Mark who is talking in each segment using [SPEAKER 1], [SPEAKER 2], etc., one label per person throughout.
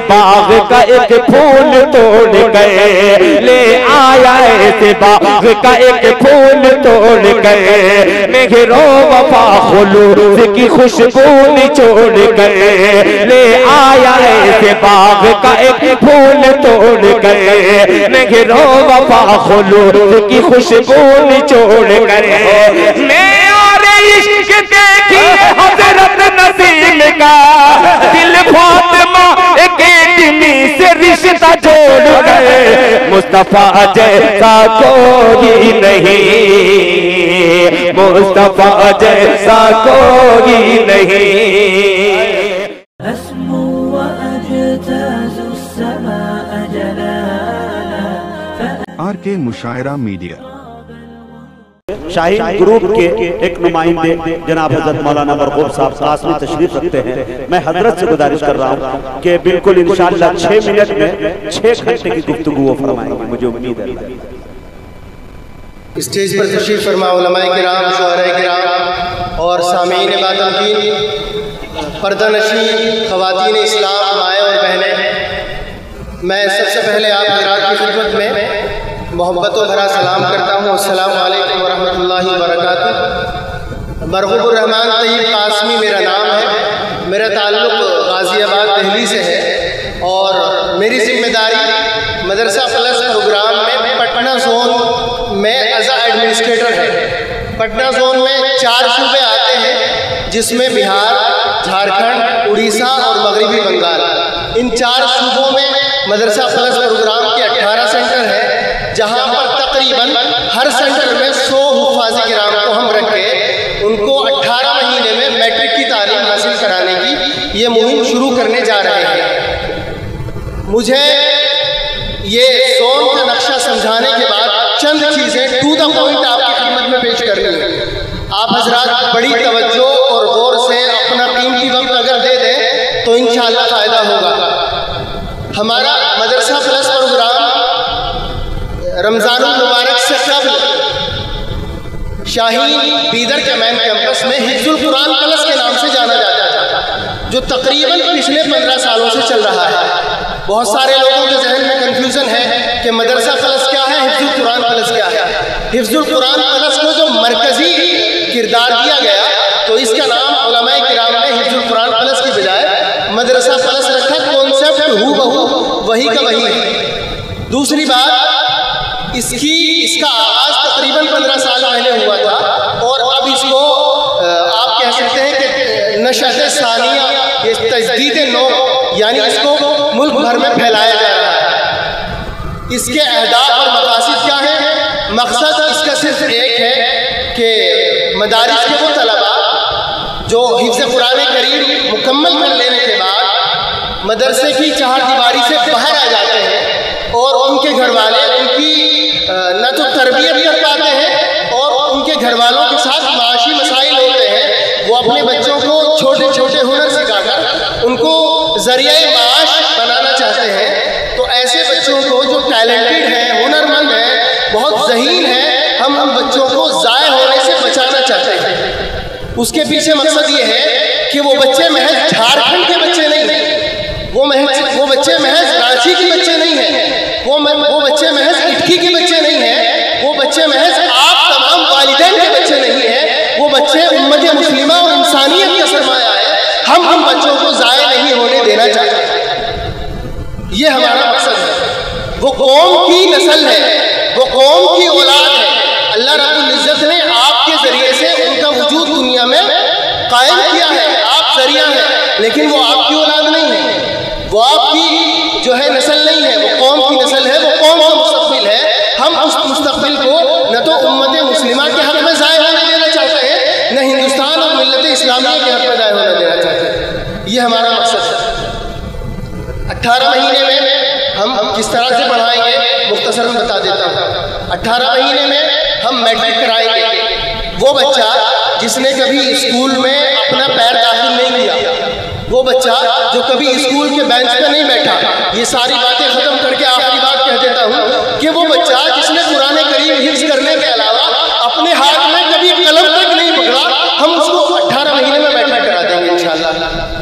[SPEAKER 1] باغ کا ایک پھول توڑ گئے، لے آیا ایسے باغ کا ایک پھول توڑ گئے، مہر و وفا خلوص کی خوشبو نچوڑ گئے، لے آیا ایسے باغ کا ایک پھول توڑ گئے، مہر و وفا خلوص کی خوشبو نچوڑ گئے، معیار عشق دیکھیے حضرت نظیم کا، دل فاطمہ کے دمی سے رشتہ جوڑ گئے، مصطفیٰ جیسا کوئی نہیں، مصطفیٰ جیسا کوئی نہیں۔
[SPEAKER 2] أسمو وأجتاز السماء جلالا
[SPEAKER 3] RK مشاعرہ میڈیا۔
[SPEAKER 4] شاہین گروپ کے ایک نمائندے جناب حضرت مولانا مرغوب صاحب قاسمی تشریف رکھتے ہیں، میں حضرت سے گزارش کر رہا ہوں کہ بالکل انشاءاللہ 6 منٹ میں 6 گھنٹے کی گفتگو وہ فرمائیں گے، مجھے امید ہے۔
[SPEAKER 5] اسٹیج پر تشریف فرما علماء کرام، شعراء کرام اور سامعین باتمکین، پردہ نشین خواتین اسلام، مائیں اور بہنیں، میں سب سے پہلے آپ حضرات کی خدمت میں محبت و بھرا سلام کرتا ہوں۔ السلام علیکم ورحمۃ اللہ وبرکاتہ۔ مرغوب الرحمن طیب قاسمی میرا نام ہے، میرا تعلق غازی آباد دہلی سے ہے اور میری ذمہ داری مدرسہ پلس پروگرام میں پٹنہ زون میں ایز ایڈمنسٹریٹر ہے۔ پٹنہ زون میں 4 صوبے آتے ہیں جس میں بہار، جھارکھنڈ، اڑیسہ اور مغربی بنگال، ان 4 صوبوں میں مدرسہ پلس پروگرام کے 18 سینٹر ہیں، جہاں پر تقریباً ہر سینٹر میں 100 حفاظ کرام کو ہم رکھ کے ان کو 18 مہینے میں میٹرک کی تعلیم حاصل کرانے کی یہ مہم شروع کرنے جا رہے ہیں۔ مجھے یہ زون کا نقشہ سمجھانے کے بعد چند چیزیں ٹو دا پوائنٹ آپ کی خدمت میں پیش کرنی ہے۔ آپ حضرات بڑی توجہ اور غور سے اپنا قیمتی وقت اگر دے دیں تو انشاءاللہ فائدہ ہوگا۔ ہمارا مدرسہ پلس پروگرام رمضان المبارک سے قبل شاہین بیدر کے مین کیمپس میں حفظ القرآن پلس کے نام سے جانا جاتا تھا، جو تقریباً پچھلے 15 سالوں سے چل رہا ہے۔ بہت سارے لوگوں کے ذہن میں کنفیوژن ہے کہ مدرسہ پلس کیا ہے، حفظ القرآن پلس کیا ہے۔ حفظ القرآن پلس کو جو مرکزی کردار دیا گیا تو اس کا نام علماء کرام نے حفظ القرآن پلس کی بجائے مدرسہ پلس رکھا، کانسیپٹ ہو بہو وہی کا وہی ہے۔ دوسری بات، اس کا آغاز تقریباً 15 سال پہلے ہوا تھا اور اب اس کو آپ کہہ سکتے ہیں کہ نشأت ثانیہ، تجدید نو، یعنی اس کو ملک بھر میں پھیلایا جا رہا ہے۔ اس کے اہداف اور مقاصد کیا ہیں؟ مقصد اس کا صرف ایک ہے کہ مدارس کے وہ طلباء جو حفظ قرآن کریم مکمل کر لینے کے بعد مدرسے کی 4 دیواری سے باہر آ جاتے ہیں اور ان کے گھر والے ان کی نہ تو تربیت کر پاتے ہیں اور ان کے گھر والوں کے ساتھ معاشی مسائل ہوتے ہیں، وہ اپنے بچوں کو چھوٹے چھوٹے ہنر سکھا کر ان کو ذریعہ معاش بنانا چاہتے ہیں۔ تو ایسے بچوں کو جو ٹیلنٹڈ ہیں، ہنرمند ہیں، بہت ذہین ہیں، ہم ان بچوں کو ضائع ہونے سے بچانا چاہتے ہیں۔ اس کے پیچھے مقصد یہ ہے کہ وہ بچے محض جھارکھنڈ کے بچے نہیں ہیں، وہ بچے محض رانچی کے بچے نہیں ہیں، وہ بچے محض اٹکی کے بچے نہیں ہیں، وہ بچے محض آپ تمام والدین کے بچے نہیں ہیں، وہ بچے امت مسلمہ اور انسانیت کا سرمایہ ہے۔ ہم بچوں کو ضائع نہیں ہونے دینا چاہتے ہیں، یہ ہمارا مقصد ہے۔ وہ قوم کی نسل ہے، وہ قوم کی اولاد ہے، اللہ رب العزت نے آپ کے ذریعے سے ان کا وجود دنیا میں قائم کیا ہے، آپ ذریعہ ہیں، لیکن وہ آپ کی اولاد نہیں ہے، وہ آپ کی جو ہے نسل نہیں ہے، وہ قوم کی نسل ہے، وہ قوم کا مستقبل ہے۔ ہم اس مستقبل کو نہ تو امت مسلمہ کے حق میں ضائع ہونے دینا چاہتے ہیں، نہ ہندوستان اور ملت اسلامیہ کے حق میں ضائع ہونے دینا چاہتے ہیں، یہ ہمارا مقصد ہے۔ 18 مہینے میں ہم کس طرح سے پڑھائیں گے مختصر میں بتا دیتا ہوں۔ 18 مہینے میں ہم میٹرک کرائیں گے۔ وہ بچہ جس نے کبھی اسکول میں اپنا پیر داخل نہیں کیا، وہ بچہ جو کبھی اسکول کے بینچ پہ نہیں بیٹھا، یہ ساری باتیں ختم کر کے آخری بات کہہ دیتا ہوں کہ وہ بچہ جس نے قرآن کریم حفظ کرنے کے علاوہ اپنے ہاتھ میں کبھی قلم تک نہیں پکڑا، ہم اس کو 18 مہینے میں بیٹھا کرا دیں گے انشاءاللہ۔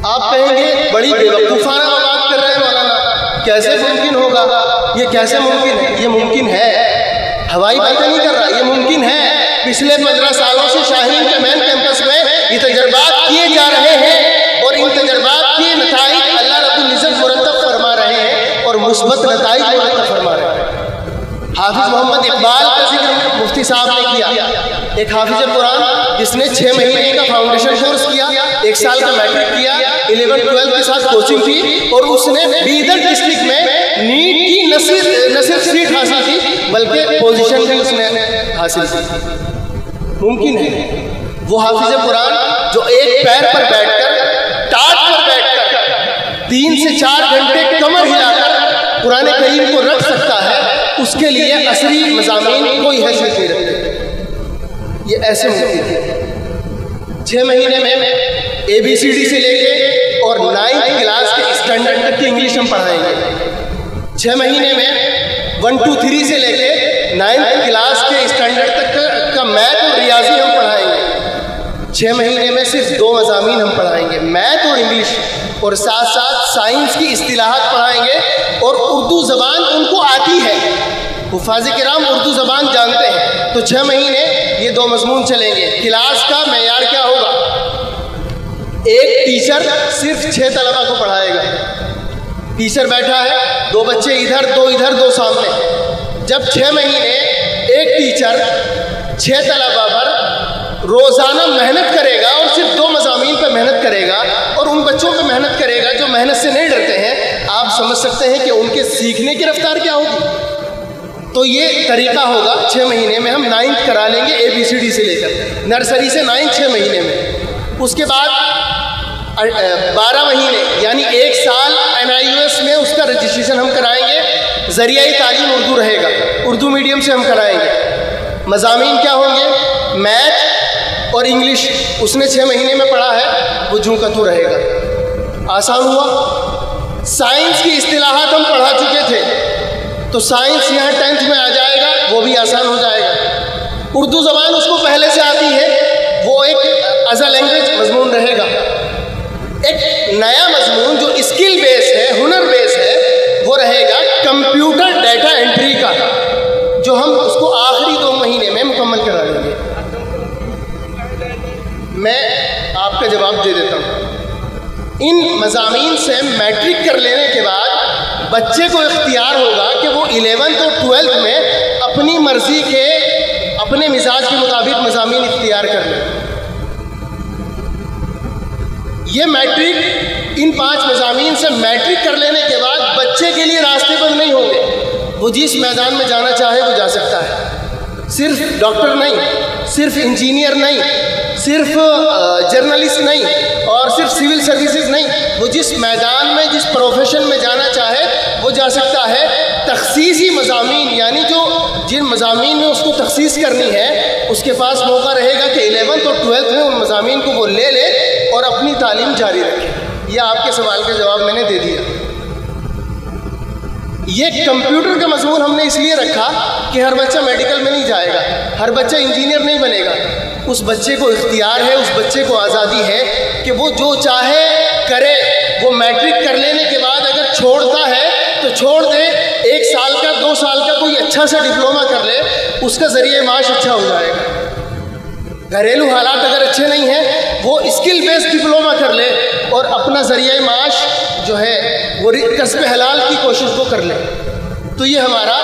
[SPEAKER 5] آپ کہیں گے بڑی بیوقوفانہ بات کر رہے ہیں مولانا، کیسے ممکن ہوگا؟ یہ کیسے ممکن ہے؟ یہ ممکن ہے، ہوائی باتیں نہیں کر رہا، یہ ممکن ہے۔ پچھلے 15 سالوں سے شاہین کے مین کیمپس میں یہ تجربات کیے جا رہے ہیں اور ان تجربات کے نتائج اللہ رب العزت مرتب فرما رہے ہیں اور مثبت نتائج مرتب فرما رہے ہیں۔ حافظ محمد اقبال کا ذکر مفتی صاحب نے کیا، ایک حافظ قرآن جس نے 6 مہینے کا فاؤنڈیشن کورس کیا، 1 سال کا میٹرک کیا، 11-12 کے ساتھ کوچنگ کی، اور اس نے بیدر ڈسٹرکٹ میں نیٹ کی نہ صرف سیٹ حاصل کی بلکہ پوزیشن بھی اس نے حاصل کی۔ ممکن ہے وہ حافظ قرآن جو ایک پیر پر بیٹھ کر، ٹاٹ پر بیٹھ کر 3 سے 4 گھنٹے کمر ہلا کر قرآن کریم کو رکھ سکتا ہے، اس کے لیے عصری مضامین کوئی حیثیت نہیں رکھتے۔ یہ ایسے ممکن ہے۔ 6 مہینے میں ABCD سے لے کے اور 9th کلاس کے اسٹینڈرڈ تک کی انگلش ہم پڑھائیں گے۔ 6 مہینے میں 1 2 3 سے لے کے 9th کلاس کے اسٹینڈرڈ تک کا میتھ اور ریاضی ہم پڑھائیں گے۔ 6 مہینے میں صرف 2 مضامین ہم پڑھائیں گے، میتھ اور انگلش، اور ساتھ ساتھ سائنس کی اصطلاحات پڑھائیں گے، اور اردو زبان ان کو آتی ہے، حفاظ کرام اردو زبان جانتے ہیں، تو 6 مہینے یہ 2 مضمون چلیں گے۔ کلاس کا معیار کیا ہوگا؟ ایک ٹیچر صرف 6 طلبہ کو پڑھائے گا۔ ٹیچر بیٹھا ہے، 2 بچے ادھر، 2 ادھر، 2 سامنے۔ جب 6 مہینے ایک ٹیچر 6 طلبہ پر روزانہ محنت کرے گا اور صرف 2 مضامین پہ محنت کرے گا اور ان بچوں پہ محنت کرے گا جو محنت سے نہیں ڈرتے ہیں، آپ سمجھ سکتے ہیں کہ ان کے سیکھنے کی رفتار کیا ہوگی۔ تو یہ طریقہ ہوگا، 6 مہینے میں ہم 9th کرا لیں گے ABCD سے لے کر، نرسری سے 9th 6 مہینے میں۔ اس کے بعد 12 مہینے یعنی 1 سال NIUS میں اس کا رجسٹریشن ہم کرائیں گے۔ ذریعہ تعلیم اردو رہے گا، اردو میڈیم سے ہم کرائیں گے۔ مضامین کیا ہوں گے؟ میتھ اور انگلش۔ اس نے 6 مہینے میں پڑھا ہے، وہ جوں کا تو رہے گا۔ آسان ہوا۔ سائنس کی اصطلاحات ہم پڑھا چکے تھے، تو سائنس یہاں 10th میں آ جائے گا، وہ بھی آسان ہو جائے گا۔ اردو زبان اس کو پہلے سے آتی ہے، وہ ایک ایز اے لینگویج مضمون رہے گا۔ ایک نیا مضمون جو اسکل بیس ہے، ہنر بیس ہے، وہ رہے گا کمپیوٹر ڈیٹا انٹری کا، جو ہم اس کو آخری 2 مہینے میں مکمل کرا لیں گے۔ میں آپ کا جواب دے دیتا ہوں، ان مضامین سے میٹرک کر لینے کے بعد بچے کو اختیار ہوگا کہ وہ 11th اور 12th میں اپنی مرضی کے، اپنے مزاج کے مطابق مضامین اختیار کر لیں۔ یہ میٹرک، ان 5 مضامین سے میٹرک کر لینے کے بعد بچے کے لیے راستے بند نہیں ہوں گے، وہ جس میدان میں جانا چاہے وہ جا سکتا ہے۔ صرف ڈاکٹر نہیں، صرف انجینئر نہیں، صرف جرنلسٹ نہیں، اور صرف سول سروسز نہیں، وہ جس میدان میں، جس پروفیشن میں جانا چاہے وہ جا سکتا ہے۔ تخصیصی مضامین یعنی جو جن مضامین میں اس کو تخصیص کرنی ہے، اس کے پاس موقع رہے گا کہ 11th اور 12th میں ان مضامین کو وہ لے لے اور اپنی تعلیم جاری رکھے۔ یہ آپ کے سوال کا جواب میں نے دے دیا۔ یہ کمپیوٹر کا مضمون ہم نے اس لیے رکھا کہ ہر بچہ میڈیکل میں نہیں جائے گا، ہر بچہ انجینئر نہیں بنے گا۔ اس بچے کو اختیار ہے، اس بچے کو آزادی ہے کہ وہ جو چاہے کرے۔ وہ میٹرک کر لینے کے بعد اگر چھوڑتا ہے تو چھوڑ دے، 1 سال کا 2 سال کا کوئی اچھا سا ڈپلومہ کر لے، اس کا ذریعہ معاش اچھا ہو جائے گا۔ گھریلو حالات اگر اچھے نہیں ہیں، وہ اسکل بیس ڈپلومہ کر لے اور اپنا ذریعہ معاش جو ہے وہ کسب حلال کی کوشش کو کر لے۔ تو یہ ہمارا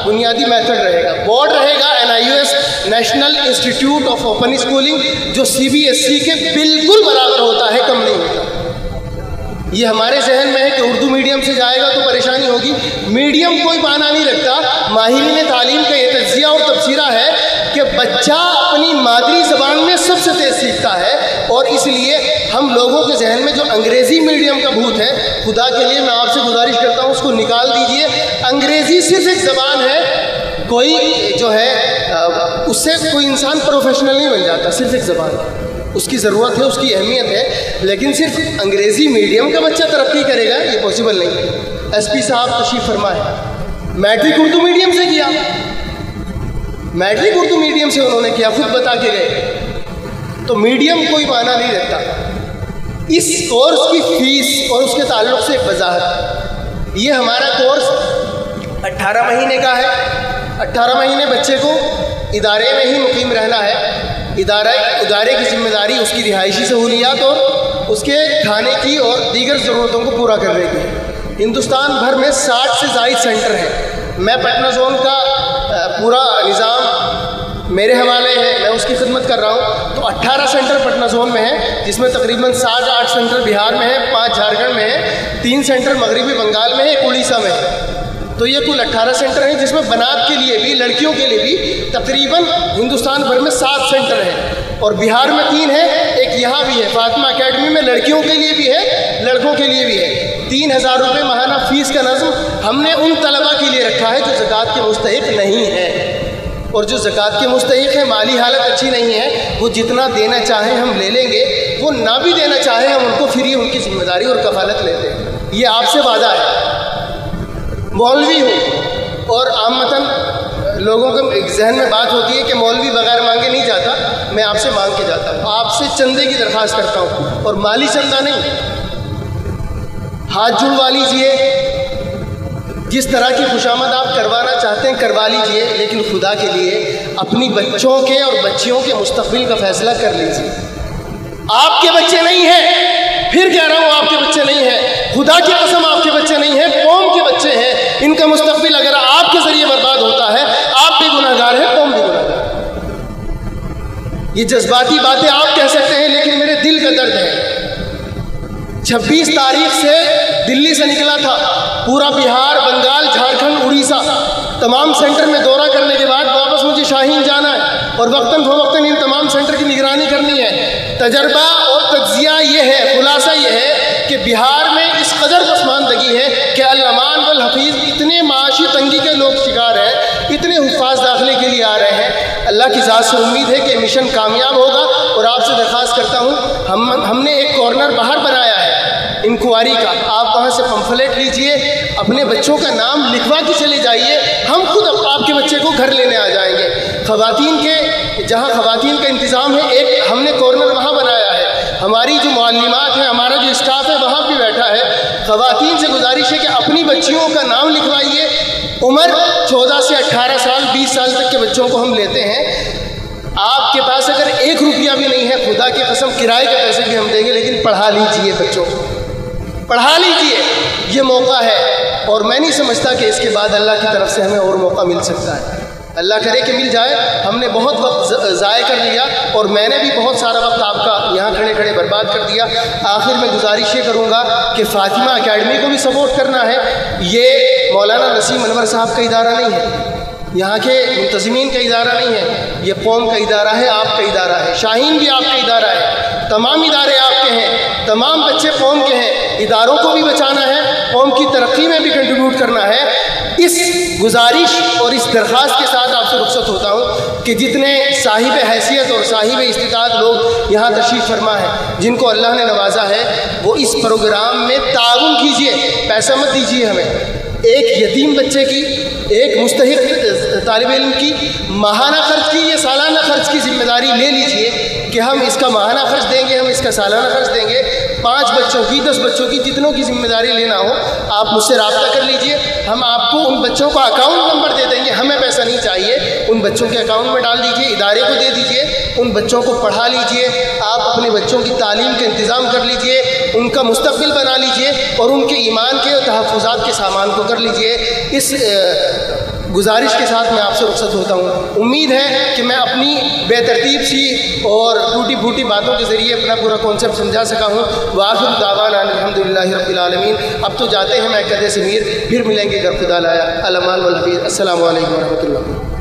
[SPEAKER 5] بنیادی میتھڈ رہے گا۔ بورڈ رہے گا NIUS، national institute of open schooling, جو CBSE کے بالکل برابر ہوتا ہے، کم نہیں ہوتا۔ یہ ہمارے ذہن میں ہے کہ اردو میڈیم سے جائے گا تو پریشانی ہوگی، میڈیم کوئی معنی نہیں رکھتا۔ ماہرین تعلیم کا یہ تجزیہ اور تبصرہ ہے کہ بچہ اپنی مادری زبان میں سب سے تیز سیکھتا ہے، اور اس لیے ہم لوگوں کے ذہن میں جو انگریزی میڈیم کا بھوت ہے، خدا کے لیے میں آپ سے گزارش کرتا ہوں اس کو نکال دیجئے۔ انگریزی صرف ایک زبان ہے، کوئی جو ہے اس سے کوئی انسان پروفیشنل نہیں بن جاتا، صرف ایک زبان ہے، اس کی ضرورت ہے، اس کی اہمیت ہے، لیکن صرف انگریزی میڈیم کا بچہ ترقی کرے گا یہ پاسبل نہیں۔ SP صاحب تشریف فرمائے، میٹرک اردو میڈیم سے کیا، میٹرک اردو میڈیم سے انہوں نے کیا، خود بتا کے گئے۔ تو میڈیم کوئی معنی نہیں رکھتا۔ اس کورس کی فیس اور اس کے کے تعلق سے ایک وضاحت. یہ ہمارا کورس 18 مہینے کا ہے. 18 مہینے بچے کو ادارے میں ہی مقیم رہنا ہے. ادارے کی ذمہ داری اس کی رہائشی سہولیات اور اس کے کھانے کی اور دیگر ضرورتوں کو پورا کرنے کی. ہندوستان بھر میں 60 سے زائد سینٹر ہیں. میں پٹنہ زون کا پورا نظام میرے حوالے ہے, میں اس کی خدمت کر رہا ہوں. تو 18 سینٹر پٹنہ زون میں ہیں, جس میں تقریباً 7-8 سینٹر بہار میں ہیں, 5 جھارکھنڈ میں ہیں, 3 سینٹر مغربی بنگال میں ہیں, 1 اڑیسہ میں ہے. تو یہ کل 18 سینٹر ہیں, جس میں بنات کے لیے بھی, لڑکیوں کے لیے بھی تقریباً ہندوستان بھر میں 7 سینٹر ہیں. اور بہار میں 3 ہیں, ایک یہاں بھی ہے فاطمہ اکیڈمی میں, لڑکیوں کے لیے بھی ہے, لڑکوں کے لیے بھی ہے. 3000 روپے ماہانہ فیس کا نظم ہم نے ان طلباء کے لیے رکھا ہے جو زکوٰۃ کے مستحق نہیں ہیں. اور جو زکوٰۃ کے مستحق ہیں, مالی حالت اچھی نہیں ہے, وہ جتنا دینا چاہیں ہم لے لیں گے, وہ نہ بھی دینا چاہیں ہم ان کو فری ان کی ذمہ داری اور کفالت لیتے ہیں. یہ آپ سے وعدہ ہے. مولوی ہوں اور عامتاً لوگوں کے ذہن میں بات ہوتی ہے کہ مولوی بغیر مانگے نہیں جاتا. میں آپ سے مانگ کے جاتا ہوں, آپ سے چندے کی درخواست کرتا ہوں, اور مالی چندہ نہیں, ہاتھ جڑوا لیجئے. جس طرح کی خوشامد آپ کروانا چاہتے ہیں کروا لیجئے, لیکن خدا کے لیے اپنی بچوں کے اور بچیوں کے مستقبل کا فیصلہ کر لیجئے. آپ کے بچے نہیں ہیں, پھر کہہ رہا ہوں آپ کے بچے نہیں ہیں, خدا کی قسم آپ کے بچے نہیں ہیں, قوم کے بچے ہیں. ان کا مستقبل اگر آپ کے ذریعے برباد ہوتا ہے, آپ بھی گناہ گار ہیں, قوم بھی گناہ گار ہے. یہ جذباتی باتیں آپ کہہ سکتے ہیں, لیکن میرے دل کا درد ہے. 26 تاریخ سے دلی سے نکلا تھا, پورا بہار, بنگال, جھارکھنڈ, اڑیسہ, تمام سینٹر میں دورہ کرنے کے بعد واپس مجھے شاہین جانا ہے, اور وقتاً فوقتاً ان تمام سینٹر کی نگرانی کرنی ہے. تجربہ اور تجزیہ یہ ہے, خلاصہ یہ ہے کہ بہار میں اس قدر پسماندگی ہے کہ الامان والحفیظ اتنے معاشی تنگی کے لوگ شکار ہیں, اتنے حفاظ داخلے کے لیے آ رہے ہیں. اللہ کی ذات سے امید ہے کہ مشن کامیاب ہوگا. اور آپ سے درخواست کرتا ہوں, ہم نے ایک کارنر باہر بنایا ہے انکوائری کا, آپ وہاں سے پمفلیٹ لیجئے, اپنے بچوں کا نام لکھوا کے چلے جائیے, ہم خود آپ کے بچے کو گھر لینے آ جائیں گے. خواتین کے جہاں خواتین کا انتظام ہے, ایک ہم نے کارنر وہاں بنایا ہے. ہماری جو معلمات ہیں, ہمارا جو اسٹاف ہے وہاں بھی بیٹھا ہے. خواتین سے گزارش ہے کہ اپنی بچیوں کا نام لکھوائیے. عمر 14 سے 18 سال, 20 سال تک کے بچوں کو ہم لیتے ہیں. آپ کے پاس اگر 1 روپیہ بھی نہیں ہے, خدا کی قسم کرائے کے پیسے بھی ہم دیں گے, لیکن پڑھا لیجئے بچوں کو, پڑھا لیجئے. یہ موقع ہے, اور میں نہیں سمجھتا کہ اس کے بعد اللہ کی طرف سے ہمیں اور موقع مل سکتا ہے. اللہ کرے کہ مل جائے. ہم نے بہت وقت ضائع کر لیا, اور میں نے بھی بہت سارا وقت آپ کا یہاں کھڑے کھڑے برباد کر دیا. آخر میں گزارش یہ کروں گا کہ فاطمہ اکیڈمی کو بھی سپورٹ کرنا ہے. یہ مولانا نسیم انور صاحب کا ادارہ نہیں ہے, یہاں کے منتظمین کا ادارہ نہیں ہے, یہ قوم کا ادارہ ہے, آپ کا ادارہ ہے. شاہین بھی آپ کا ادارہ ہے, تمام ادارے آپ کے ہیں, تمام بچے قوم کے ہیں. اداروں کو بھی بچانا ہے, قوم کی ترقی میں بھی کنٹریبیوٹ کرنا ہے. اس گزارش اور اس درخواست کے ساتھ آپ سے رخصت ہوتا ہوں کہ جتنے صاحب حیثیت اور صاحب استطاعت لوگ یہاں تشریف فرما ہیں, جن کو اللہ نے نوازا ہے, وہ اس پروگرام میں تعاون کیجئے, پیسہ مت دیجیے ہمیں. ایک یتیم بچے کی, ایک مستحق طالب علم کی ماہانہ خرچ کی یا سالانہ خرچ کی ذمہ داری لے لیجئے کہ ہم اس کا ماہانہ خرچ دیں گے, ہم اس کا سالانہ خرچ دیں گے. 5 بچوں کی, 10 بچوں کی, جتنوں کی ذمہ داری لینا ہو, آپ مجھ سے رابطہ کر لیجئے. ہم آپ کو ان بچوں کا اکاؤنٹ نمبر دے دیں گے, ہمیں پیسہ نہیں چاہیے, ان بچوں کے اکاؤنٹ میں ڈال دیجئے, ادارے کو دے دیجئے, ان بچوں کو پڑھا لیجئے. آپ اپنے بچوں کی تعلیم کا انتظام کر لیجئے, ان کا مستقبل بنا لیجئے, اور ان کے ایمان کے تحفظات کے سامان کو کر لیجئے. اس گزارش کے ساتھ میں آپ سے رخصت ہوتا ہوں. امید ہے کہ میں اپنی بے ترتیب سی اور ٹوٹی پھوٹی باتوں کے ذریعے اپنا پورا کانسیپٹ سمجھا سکا ہوں. وآخر دعوانا الحمدللہ رب العالمین. اب تو جاتے ہیں میں قد سمیر, پھر ملیں گے اگر خدا لایا. الامان والحفیظ. السلام علیکم ورحمۃ اللہ.